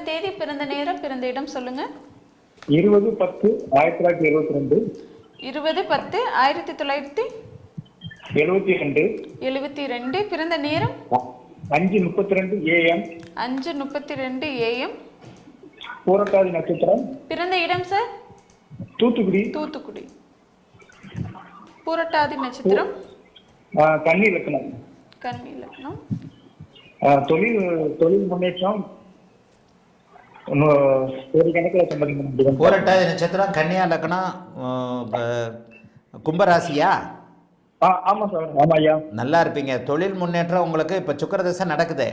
தேதி, பிறந்த நேரம், பிறந்த இடம் சொல்லுங்க. 20/10/1972. 20/10/1972. பிறந்த நேரம் 5:32 AM. 5:32 AM. பூரட்டாதி நட்சத்திரம். பிறந்த இடம் சார்? தூத்துக்குடி. பூரட்டாதி நட்சத்திரம். கன்னி லக்னம். தொழில் முன்னேற்றம் ஒரு கணக்கில் சம்பந்தம். பூரட்டாதி நட்சத்திரம், கன்னியா லக்னம், கும்பராசியா? ஆமா சார். ஆமா ஐயா. நல்லா இருப்பீங்க. தொழில் முன்னேற்றம் உங்களுக்கு. இப்ப சுக்கிரதசை நடக்குது.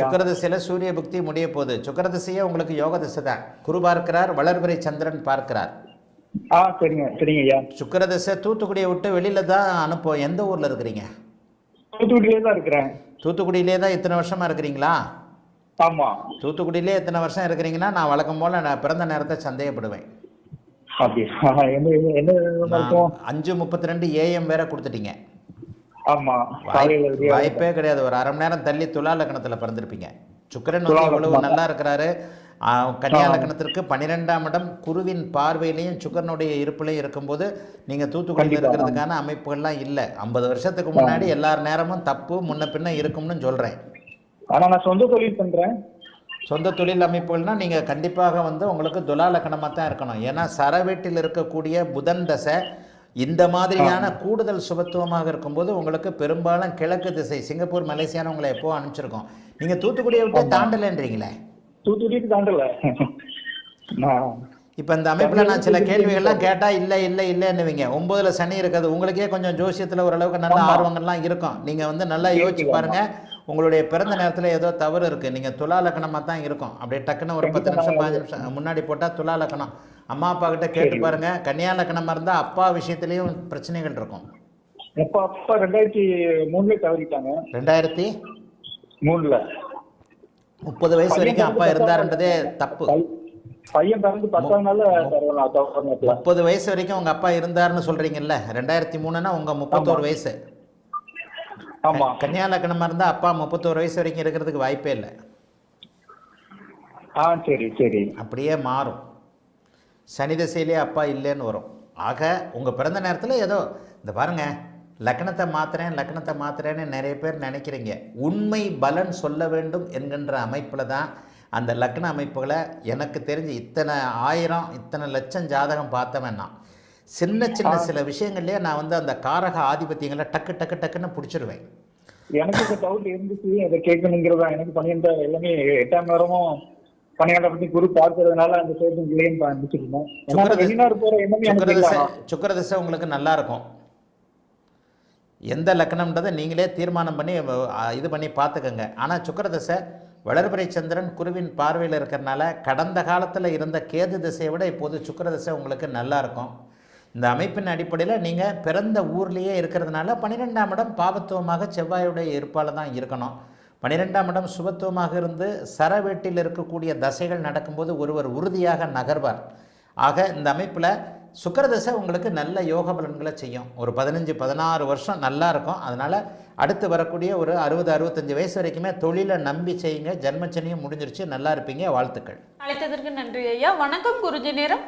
சுக்கிரதசையில சூரிய புக்தி முடிய போகுது. சுக்கிரதசையே உங்களுக்கு யோக திசை தான். குரு பார்க்கிறார், வளர்பிறை சந்திரன் பார்க்கிறார். சரிங்க ஐயா. சுக்கிரதசை தூத்துக்குடியை விட்டு வெளியில தான் அனுப்புவோம். எந்த ஊர்ல இருக்கிறீங்க? தூத்துக்குடியிலே தான் இருக்கிறேன். தூத்துக்குடியிலே தான் இத்தனை வருஷமா இருக்கிறீங்களா? ஆமா. தூத்துக்குடியிலே இத்தனை வருஷம் இருக்கிறீங்கன்னா நான் வழக்கம் போல நான் பிறந்த நேரத்தை சந்தேகப்படுவேன். 5:32 AM வேற கொடுத்துட்டீங்க. ஆமா. வாய்ப்பே கிடையாது. ஒரு அரை மணி நேரம் தள்ளி துலா லக்னத்துல பிறந்திருப்பீங்க. சுக்கிரன் வந்து எவ்வளவு நல்லா இருக்கிறாரு. கன்னியா லக்னத்திற்கு 12ஆம் இடம் குருவின் பார்வையிலையும் சுக்கிரனுடைய இருப்பிலையும் இருக்கும்போது நீங்க தூத்துக்குடியில் இருக்கிறதுக்கான அமைப்புகள்லாம் இல்லை. 50 வருஷத்துக்கு முன்னாடி எல்லார் நேரமும் தப்பு முன்ன பின்ன இருக்கும்னு சொல்றேன். ஆனா நான் சொந்த தொழில் பண்றேன். சொந்த தொழில் அமைப்புகள்னா நீங்க கண்டிப்பாக வந்து உங்களுக்கு துலா லக்னமா தான் இருக்கணும். ஏன்னா சரவீட்டில் இருக்கக்கூடிய புதன் தசை இந்த மாதிரியான கூடுதல் சுபத்துவமாக இருக்கும்போது உங்களுக்கு பெரும்பாலும் கிழக்கு திசை, சிங்கப்பூர், மலேசியான்னு உங்களை எப்போ அனுப்பிச்சிருக்கோம். நீங்க தூத்துக்குடியை விட்டு தாண்டலன்றீங்களே. தூத்துக்குடிக்கு தாண்டல. இப்போ இந்த அமைப்பில் நான் சில கேள்விகள்லாம் கேட்டால் இல்லைன்னுவீங்க. 9ல் சனி இருக்குது. உங்களுக்கே கொஞ்சம் ஜோசியத்தில் ஓரளவுக்கு நல்ல ஆர்வங்கள்லாம் இருக்கும். நீங்கள் வந்து நல்லா யோசிச்சு பாருங்கள். உங்களுடைய பிறந்த நேரத்தில் ஏதோ தவறு இருக்குது. நீங்கள் துலா லக்னமாக தான் இருக்கும். அப்படியே டக்குன்னு ஒரு 10 நிமிஷம் 5 நிமிஷம் முன்னாடி போட்டால் துலா லக்னம். அம்மா அப்பா கிட்ட கேட்டு பாருங்க. கன்னியா லக்னமாக இருந்தால் அப்பா விஷயத்துலேயும் பிரச்சனைகள் இருக்கும். அப்பா 2003 தவறிட்டாங்க. 2003 30 வயசு வரைக்கும் அப்பா இருந்தாருன்றதே தப்பு. பையன் பிறந்து 10 நாள்ல 30 வயசு வரைக்கும் உங்க அப்பா இருந்தாருன்னு சொல்றீங்கல்ல. 2003னா உங்க 31 வயசு. ஆமா. கன்னியா லக்னமா இருந்தா அப்பா 31 வயசு வரைக்கும் இருக்கிறதுக்கு வாய்ப்பே இல்லை. சரி. அப்படியே மாறும். சனி திசையிலே அப்பா இல்லைன்னு வரும். ஆக உங்க பிறந்த நேரத்தில் ஏதோ இந்த பாருங்க, லக்னத்தை மாத்துறேன்னு நிறைய பேர் நினைக்கிறீங்க. உண்மை பலன் சொல்ல வேண்டும் என்கின்ற அமைப்பில் தான் அந்த லக்ன அமைப்புகளை எனக்கு தெரிஞ்சு இத்தனை 1000 இத்தனை லட்சம் ஜாதகம் பார்த்தவன் நான். சின்ன சில விஷயங்கள்லேயே நான் வந்து அந்த காரக ஆதிபத்தியங்களை டக்குன்னு பிடிச்சிருவேன். எனக்கு டவுட் இருந்துச்சு, அதை கேட்கணுங்கிறதா. எனக்கு 12 எல்லாமே 8ஆம் நேரமும் 12 பத்தி குரு பார்க்கறதுனால அந்த சுக்கிரதசை உங்களுக்கு நல்லா இருக்கும். எந்த லக்னம்ன்றதை நீங்களே தீர்மானம் பண்ணி இது பண்ணி பார்த்துக்கோங்க. ஆனால் சுக்கிரதசை வளர்பிறை சந்திரன் குருவின் பார்வையில் இருக்கிறனால கடந்த காலத்தில் இருந்த கேது திசையை விட இப்போது சுக்கிரதசை உங்களுக்கு நல்லா இருக்கும். இந்த அமைப்பின் அடிப்படையில் நீங்கள் பிறந்த ஊர்லேயே இருக்கிறதுனால 12ஆம் இடம் பாபத்துவமாக செவ்வாயுடைய இருப்பால் தான் இருக்கணும். 12ஆம் இடம் சுபத்துவமாக இருந்து சரவீட்டில் இருக்கக்கூடிய தசைகள் நடக்கும்போது ஒருவர் உறுதியாக நகர்வார். ஆக இந்த அமைப்பில் சுக்கிரதசை உங்களுக்கு நல்ல யோக பலன்களை செய்யும். ஒரு 15-16 வருஷம் நல்லா இருக்கும். அதனால் அடுத்து வரக்கூடிய ஒரு 60-65 வயசு வரைக்குமே தொழிலை நம்பி செய்யுங்க. ஜென்மச்சனியும் முடிஞ்சிருச்சு. நல்லா இருப்பீங்க. வாழ்த்துக்கள். அழைத்ததற்கு நன்றி ஐயா. வணக்கம் குருஜி. நேரம்